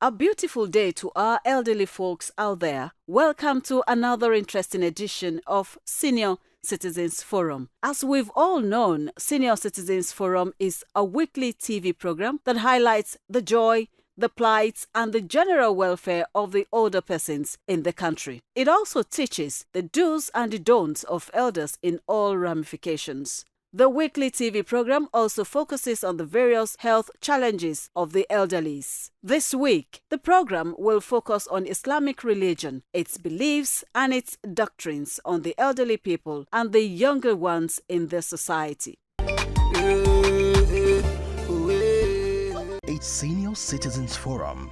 A beautiful day to our elderly folks out there. Welcome to another interesting edition of Senior Citizens Forum. As we've all known, Senior Citizens Forum is a weekly TV program that highlights the joy, the plight, and the general welfare of the older persons in the country. It also teaches the do's and the don'ts of elders in all ramifications. The weekly TV program also focuses on the various health challenges of the elderlies. This week, the program will focus on Islamic religion, its beliefs and its doctrines on the elderly people and the younger ones in the society. It's Senior Citizens Forum.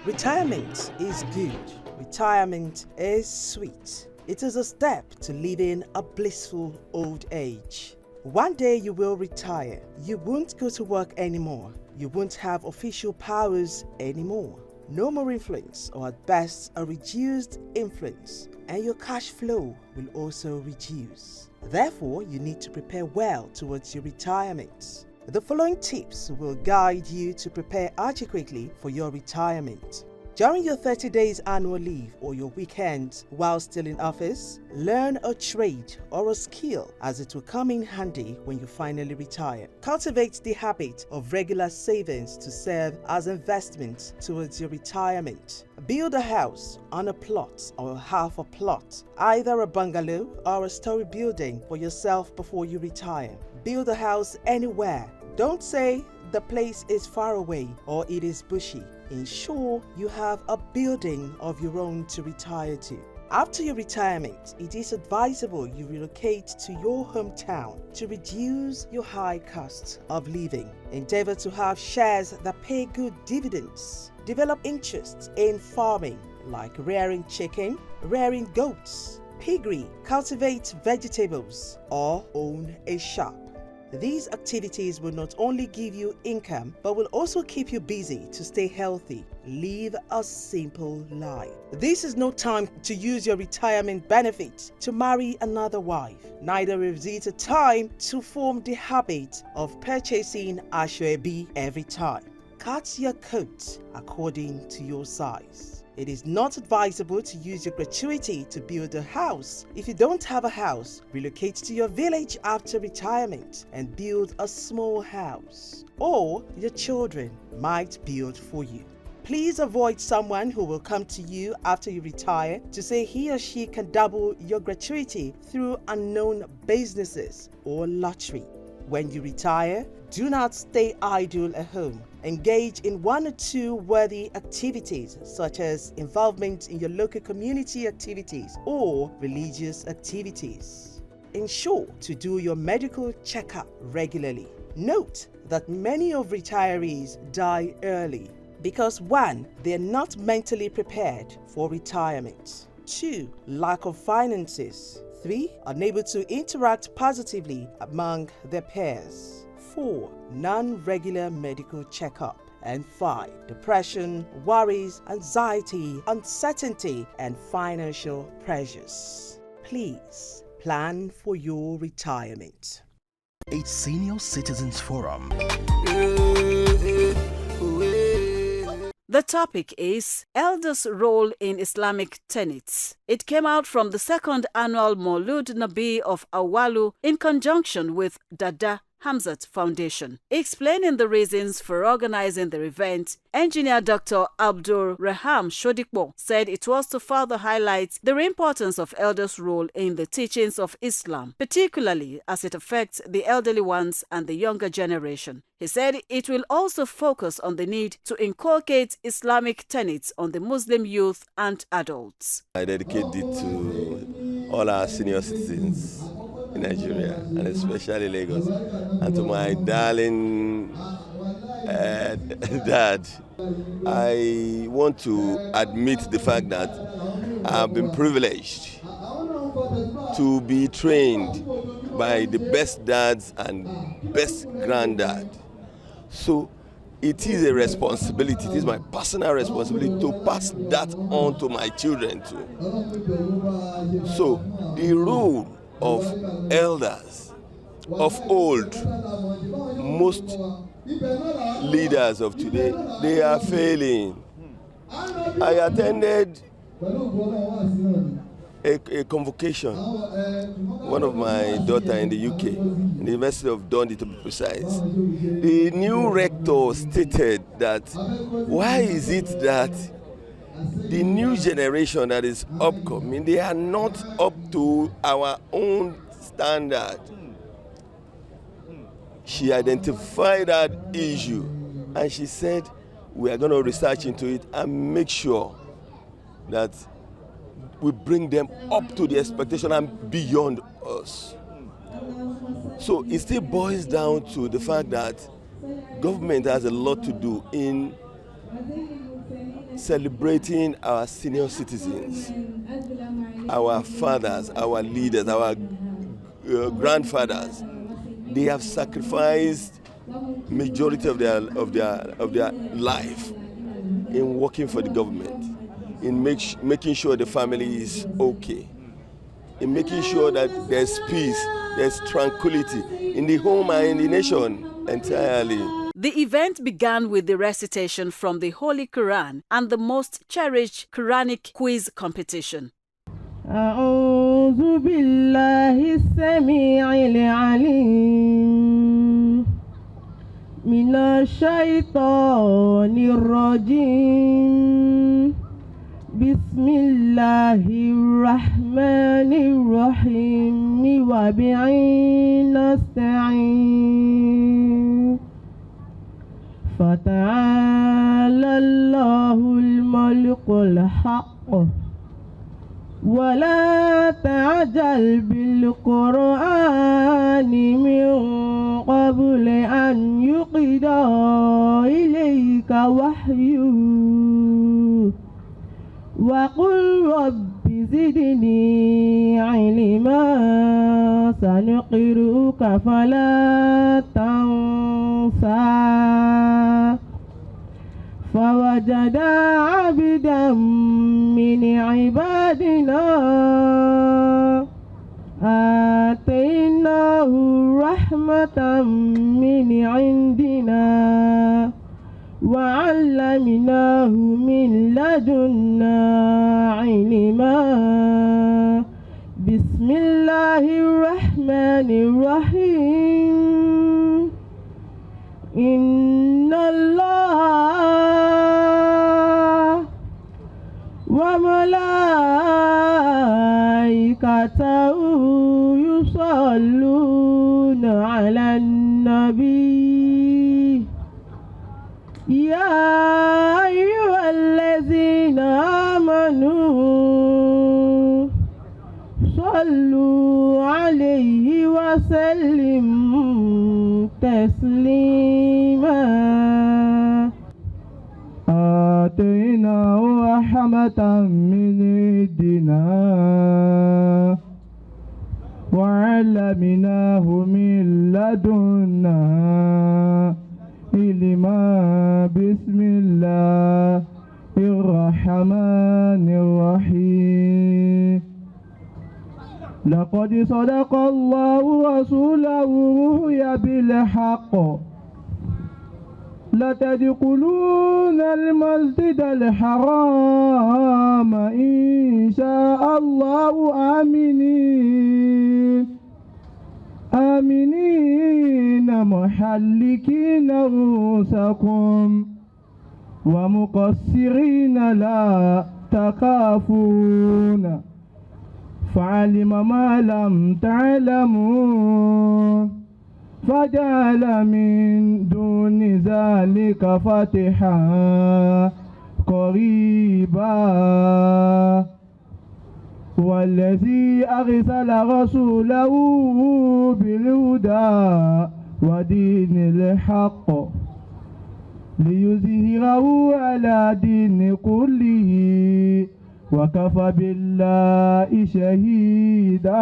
Retirement is good. Retirement is sweet. It is a step to living a blissful old age. One day you will retire. You won't go to work anymore. You won't have official powers anymore. No more influence, or at best a reduced influence, and your cash flow will also reduce. Therefore, you need to prepare well towards your retirement. The following tips will guide you to prepare adequately for your retirement. During your 30 days annual leave or your weekends while still in office, learn a trade or a skill, as it will come in handy when you finally retire. Cultivate the habit of regular savings to serve as investment towards your retirement. Build a house on a plot or half a plot, either a bungalow or a story building for yourself before you retire. Build a house anywhere. Don't say the place is far away or it is bushy. Ensure you have a building of your own to retire to. After your retirement, it is advisable you relocate to your hometown to reduce your high cost of living. Endeavor to have shares that pay good dividends. Develop interests in farming, like rearing chicken, rearing goats, piggery, cultivate vegetables, or own a shop. These activities will not only give you income, but will also keep you busy to stay healthy. Live a simple life. This is no time to use your retirement benefit to marry another wife. Neither is it a time to form the habit of purchasing ashwebi every time. Cut your coat according to your size. It is not advisable to use your gratuity to build a house. If you don't have a house, relocate to your village after retirement and build a small house. Or your children might build for you. Please avoid someone who will come to you after you retire to say he or she can double your gratuity through unknown businesses or lottery. When you retire, do not stay idle at home. Engage in one or two worthy activities, such as involvement in your local community activities or religious activities. Ensure to do your medical checkup regularly. Note that many of retirees die early because 1. They are not mentally prepared for retirement. 2. Lack of finances. 3. Unable to interact positively among their peers. 4. Non-regular medical checkup. And 5. Depression, worries, anxiety, uncertainty, and financial pressures. Please plan for your retirement. It's Senior Citizens Forum. The topic is Elders' Role in Islamic Tenets. It came out from the second annual Maulud Nabi of Awalu in conjunction with Dada Hamzat Foundation. Explaining the reasons for organizing the event, Engineer Dr. Abdul Raham Shodikbo said it was to further highlight the importance of elders' role in the teachings of Islam, particularly as it affects the elderly ones and the younger generation. He said it will also focus on the need to inculcate Islamic tenets on the Muslim youth and adults. I dedicate it to all our senior citizens in Nigeria, and especially Lagos, and to my darling dad. I want to admit the fact that I've been privileged to be trained by the best dads and best granddad. So it is a responsibility, it is my personal responsibility to pass that on to my children too. So the role of elders of old, most leaders of today, they are failing. I attended a convocation, one of my daughter in the UK, in the University of Dundee to be precise. The new rector stated that why is it that the new generation that is upcoming, they are not up to our own standard. She identified that issue and she said, we are going to research into it and make sure that we bring them up to the expectation and beyond us. So it still boils down to the fact that government has a lot to do in celebrating our senior citizens, our fathers, our leaders, our grandfathers. They have sacrificed majority of their life in working for the government, in making sure the family is okay, in making sure that there's peace, there's tranquility in the home and in the nation entirely. The event began with the recitation from the Holy Quran and the most cherished Quranic quiz competition. أعوذ بالله السميع العليم من الشيطان الرجيم بسم الله الرحمن الرحيم وبه نستعين فتعالى الله الملك الحق ولا تعجل بالقرآن من قبل أن يقضى إليك وحيه وقل رب زدني علما سنقرئك فلا تنسى فوجدا عبدا من عبادنا آتيناه رحمة من عندنا وعلمناه من لدنا علما بسم الله الرحمن الرحيم إن الله وملائكته يصلون على النبي يا أيها الذين آمنوا صلوا عليه وسلموا تسليما آتيناه رحمة من عندنا وعلمناه من لدنا علما بسم الله الرحمن الرحيم لقد صدق الله رسوله الرؤيا بالحق لتدخلون المسجد الحرام إن شاء الله آمنين محلقين رؤوسكم ومقصرين لا تخافون فعلم ما لم تعلموا فجعل من دون ذلك فتحا قريبا والذي أرسل رسوله بالهدى ودين الحق ليظهره على دين كله وكفى بالله شهيدا.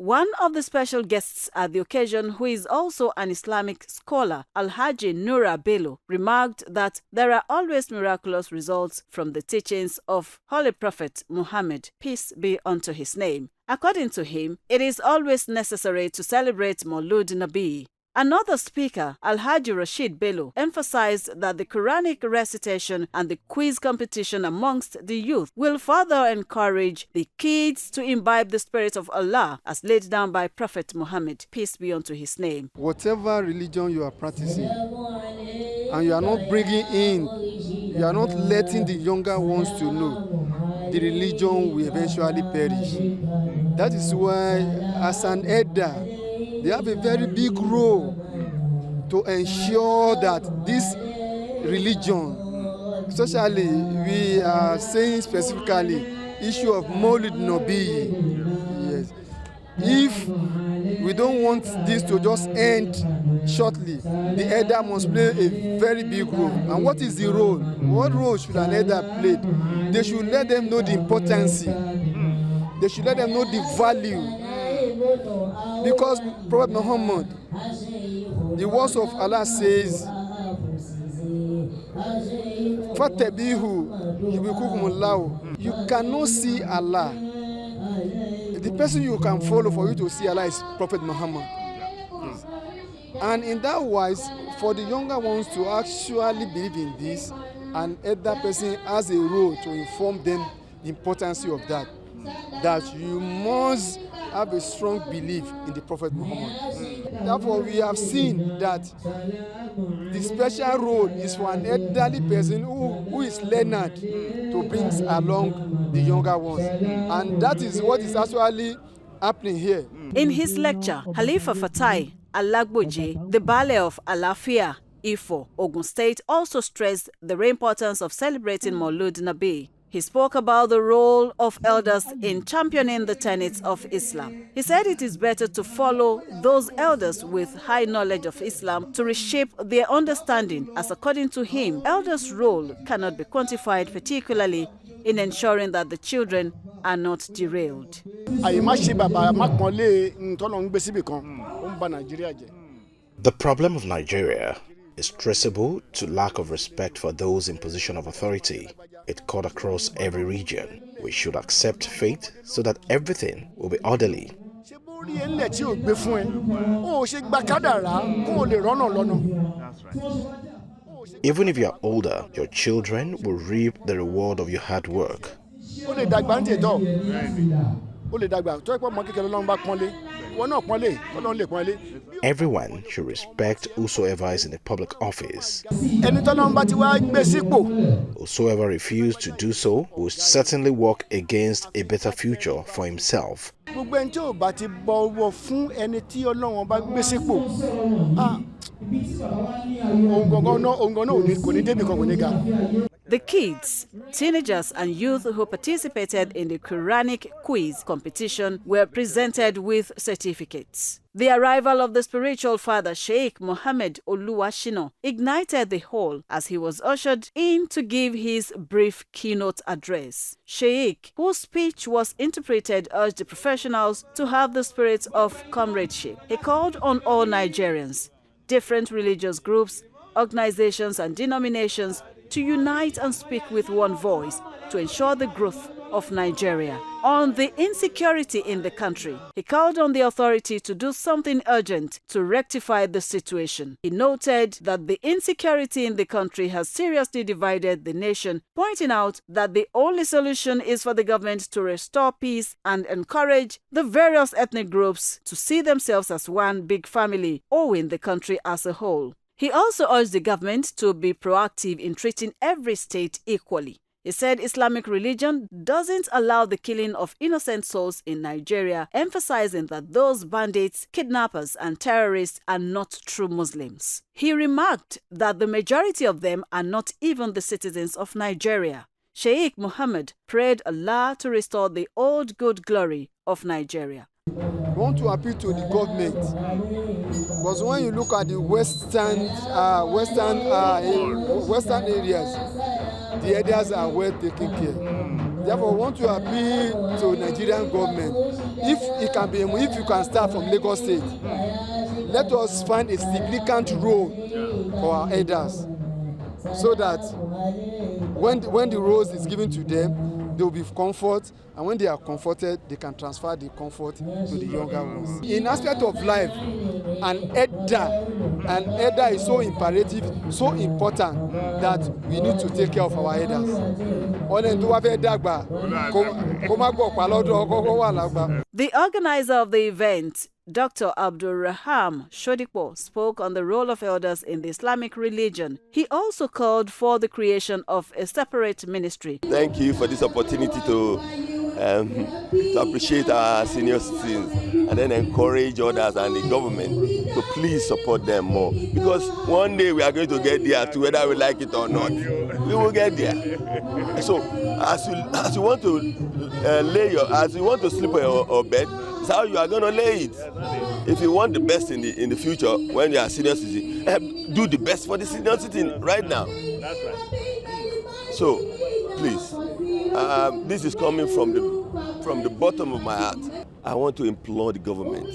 One of the special guests at the occasion, who is also an Islamic scholar, Alhaji Nura Bello, remarked that there are always miraculous results from the teachings of Holy Prophet Muhammad, peace be unto his name. According to him, it is always necessary to celebrate Maulud Nabi Another speaker, Alhaji Rashid Bello, emphasized that the Quranic recitation and the quiz competition amongst the youth will further encourage the kids to imbibe the spirit of Allah as laid down by Prophet Muhammad, peace be unto his name. Whatever religion you are practicing, and you are not bringing in, you are not letting the younger ones to know, the religion will eventually perish. That is why, as an elder, they have a very big role to ensure that this religion, especially we are saying specifically, issue of Maulid Nabi, yes. If we don't want this to just end shortly, the elder must play a very big role. And what is the role? What role should an elder play? They should let them know the importance. They should let them know the value. Because Prophet Muhammad, the words of Allah says, you cannot see Allah. The person you can follow for you to see Allah is Prophet Muhammad. And in that wise, for the younger ones to actually believe in this, an elder person has a role to inform them the importance of that. That you must have a strong belief in the Prophet Muhammad. Therefore, we have seen that the special role is for an elderly person who is learned to bring along the younger ones. And that is what is actually happening here. In his lecture, Halifa Fatai Alagboje, the Baale of Alafia, Ifo, Ogun State, also stressed the importance of celebrating Maulud Nabi. He spoke about the role of elders in championing the tenets of Islam. He said it is better to follow those elders with high knowledge of Islam to reshape their understanding, as according to him, elders' role cannot be quantified, particularly in ensuring that the children are not derailed. The problem of Nigeria is traceable to lack of respect for those in position of authority. It cut across every region. We should accept fate so that everything will be orderly. Even if you are older, your children will reap the reward of your hard work. Everyone should respect whosoever is in a public office. Whosoever refuses to do so will certainly work against a better future for himself. The kids, teenagers and youth who participated in the Quranic quiz competition were presented with certificates. The arrival of the spiritual father Sheikh Mohammed Oluwashino ignited the whole as he was ushered in to give his brief keynote address. Sheikh, whose speech was interpreted, urged the professionals to have the spirit of comradeship. He called on all Nigerians, different religious groups, organizations and denominations to unite and speak with one voice to ensure the growth of Nigeria. On the insecurity in the country, he called on the authority to do something urgent to rectify the situation. He noted that the insecurity in the country has seriously divided the nation, pointing out that the only solution is for the government to restore peace and encourage the various ethnic groups to see themselves as one big family, owing the country as a whole. He also urged the government to be proactive in treating every state equally. He said Islamic religion doesn't allow the killing of innocent souls in Nigeria, emphasizing that those bandits, kidnappers, and terrorists are not true Muslims. He remarked that the majority of them are not even the citizens of Nigeria. Sheikh Mohammed prayed Allah to restore the old good glory of Nigeria. We want to appeal to the government, because when you look at the western areas, the areas are well taken care. Therefore, we want to appeal to Nigerian government, if you can start from Lagos State, let us find a significant role for our elders, so that when the roles is given to them, they will be comfort, and when they are comforted, they can transfer the comfort to the younger ones. In aspect of life, an elder is so imperative, so important that we need to take care of our elders. The organizer of the event, Dr. Abdul Raham Shodipo, spoke on the role of elders in the Islamic religion. He also called for the creation of a separate ministry. Thank you for this opportunity to appreciate our senior citizens and then encourage others and the government to please support them more. Because one day we are going to get there too, whether we like it or not. We will get there. So as you want to sleep on your bed, it's how you are going to lay it. If you want the best in the future, when you are senior citizen, do the best for the senior citizen right now. That's right. So, please, this is coming from the bottom of my heart. I want to implore the government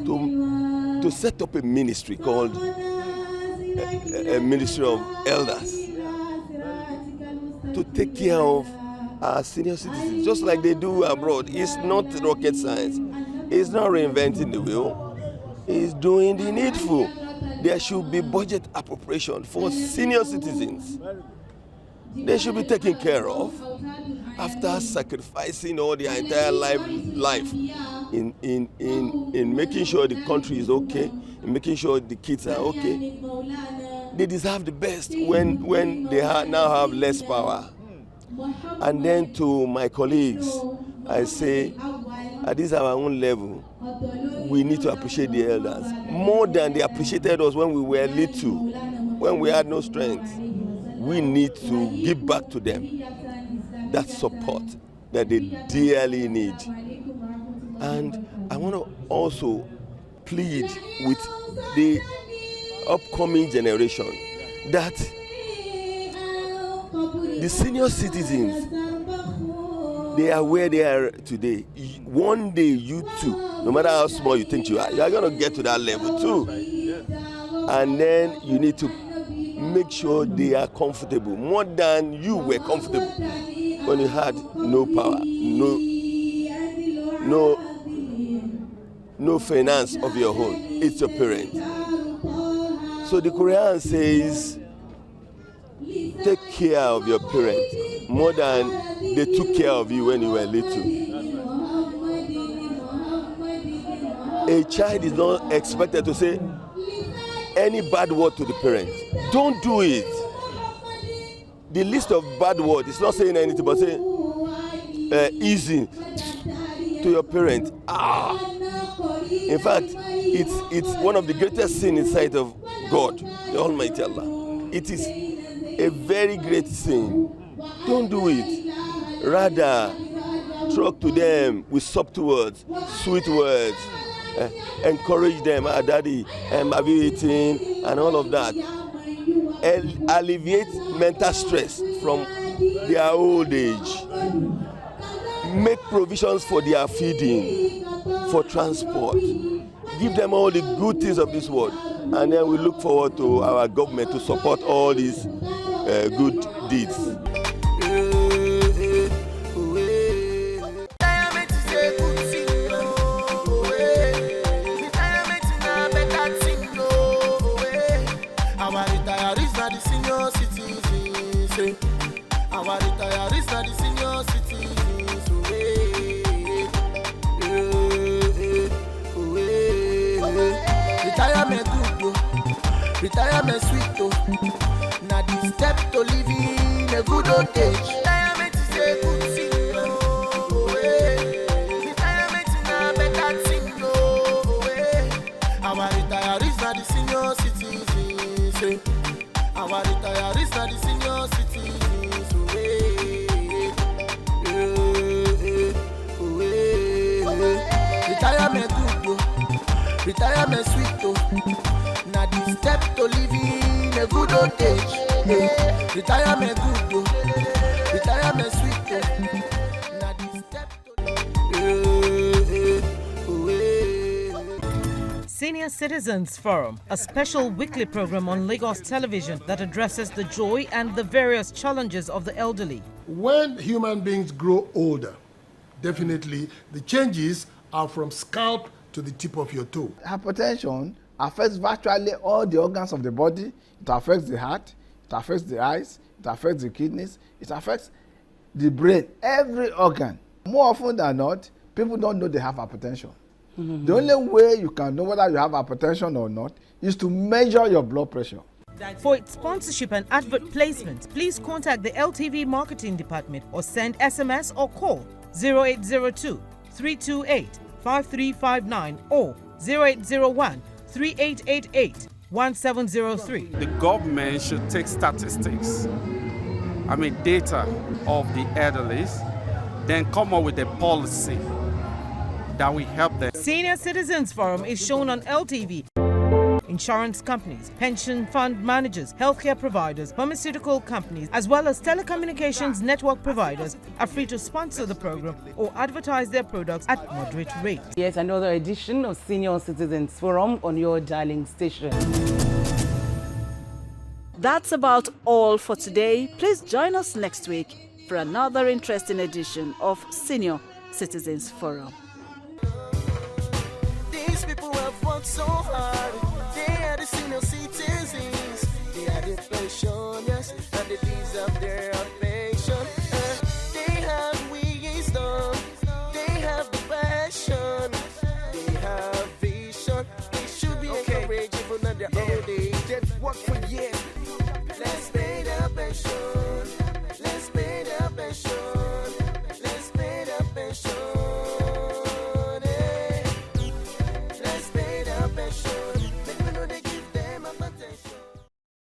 to set up a ministry called a Ministry of Elders to take care of our senior citizens, just like they do abroad. It's not rocket science. It's not reinventing the wheel. It's doing the needful. There should be budget appropriation for senior citizens. They should be taken care of after sacrificing all their entire life in making sure the country is okay, in making sure the kids are okay. They deserve the best when they now have less power. And then to my colleagues, I say, at this our own level, we need to appreciate the elders more than they appreciated us when we were little, when we had no strength. We need to give back to them that support that they dearly need. And I want to also plead with the upcoming generation that the senior citizens, they are where they are today. One day you too, no matter how small you think you are going to get to that level too. And then you need to make sure they are comfortable more than you were comfortable when you had no power, no finance of your own. It's your parent. So the Quran says, take care of your parents more than they took care of you when you were little. A child is not expected to say any bad word to the parent. Don't do it. The list of bad words is not saying anything but saying easy to your parent. In fact, it's one of the greatest sins in sight of God, the Almighty Allah. It is a very great sin. Don't do it. Rather, talk to them with soft words, sweet words. Encourage them, daddy, have you eaten, and all of that. Alleviate mental stress from their old age. Make provisions for their feeding, for transport. Give them all the good things of this world. And then we look forward to our government to support all these good deeds. Our retirees are the senior citizens. Our retirees are the senior citizens. Retirement good, retirement sweet. Now the step to living a good old age. Retirement is a good thing. Retirement is a better thing. Our retirees are the senior citizens. Our retirees are the senior citizens. Retirement good, retirement sweet. Now the step to living a good old age. Retirement good, retirement sweet. Now the step to Senior Citizens Forum, a special weekly program on Lagos television that addresses the joy and the various challenges of the elderly. When human beings grow older, definitely the changes are from scalp to the tip of your toe. Hypertension affects virtually all the organs of the body. It affects the heart, it affects the eyes, it affects the kidneys, it affects the brain, every organ. More often than not, people don't know they have hypertension. The only way you can know whether you have hypertension or not is to measure your blood pressure. For its sponsorship and advert placement, please contact the LTV Marketing Department or send SMS or call 0802 328 5359 or 0801 3888 1703. The government should take statistics, data of the elderly, then come up with a policy that will help them. Senior Citizens Forum is shown on LTV. Insurance companies, pension fund managers, healthcare providers, pharmaceutical companies, as well as telecommunications network providers are free to sponsor the program or advertise their products at moderate rates. Yet another edition of Senior Citizens Forum on your dialing station. That's about all for today. Please join us next week for another interesting edition of Senior Citizens Forum. These people have worked so hard. They are the senior citizens. They are the pensioners and they deserve their affection. They have wisdom. They have the passion. They have vision. They should be encouraged even on their own.